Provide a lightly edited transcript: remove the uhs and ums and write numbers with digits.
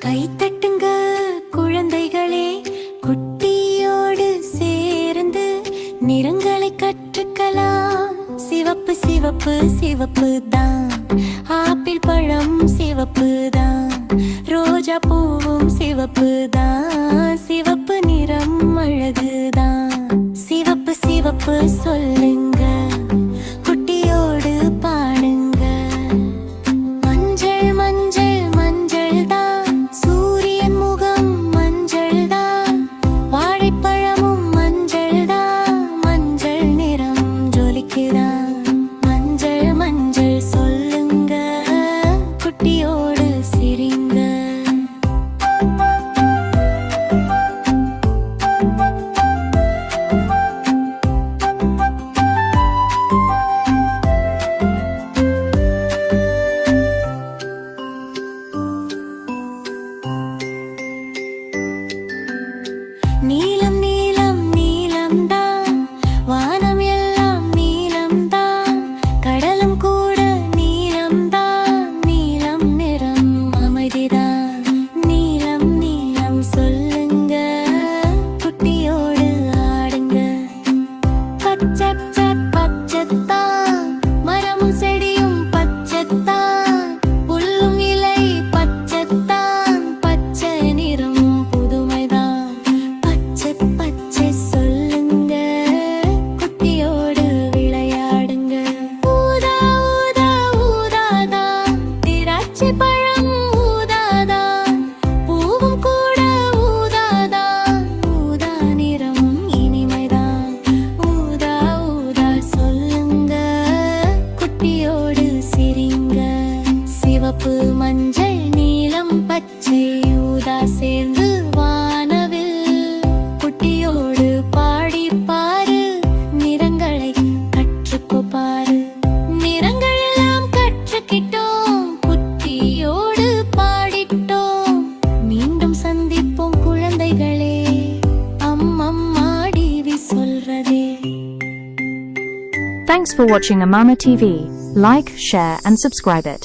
கைத்தட்டுங்க குழந்தைகளே, குட்டியோடு சேர்ந்து நிறங்களை கற்றுக்கலாம். சிவப்பு சிவப்பு சிவப்பு தான், ஆப்பிள் பழம் சிவப்பு தான், ரோஜா பூவும் சிவப்பு தான், சிவப்பு நிறம் அழகுதான். சிவப்பு சிவப்பு சொல்லுங்க, குட்டியோடு பாடுங்க. மஞ்சள் மஞ்சள் மஞ்சள் தான், சூரியன் முகம் மஞ்சள் தான், வாழைப்பழமும் மஞ்சள் தான், மஞ்சள் நிறம் ஜொலிக்குதான். மஞ்சள் மஞ்சள் சொல்லுங்க, குட்டியோடு சிரிங்க. நீலம் நீலம் நீலம் தான், வானம் எல்லாம் நீலம் தான், கடலும் கூட நீலம் தான், நீலம் நிறம் அமைதிதான். நீலம் நீலம் சொல்லுங்க, குட்டியோடு ஆடுங்க. பச்சை பச்சைத்தான், மரமும் செடியும் பச்சைத்தான், புல்லும் இலை பச்சைத்தான், பச்சை நிறம் புதுமைதான். பச்சை பச்சை சொல்லுங்க, குட்டியோடு விளையாடுங்க. ஊதா ஊதா ஊதாதான், திராட்சை பழம் ஊதாதான், பூவும் கூட ஊதாதான், ஊதா நிறம் இனிமைதான். ஊதா ஊதா சொல்லுங்க, குட்டியோடு சிரிங்க. சிவப்பு மஞ்சள் நீலம் பச்சை ஊதா சேர்ந்து வானவில், குட்டியோடு பாடி பாரு, நிறங்களை கற்றுக்கோ பாரு. நிறங்கள் எல்லாம் கற்றுக்கிட்டோம், குட்டியோடு பாடிட்டோம். மீண்டும் சந்திப்போம் குழந்தைகளே, அம்மம்மா டிவி சொல்றதே. Thanks for watching Amama TV. Like, share and subscribe it.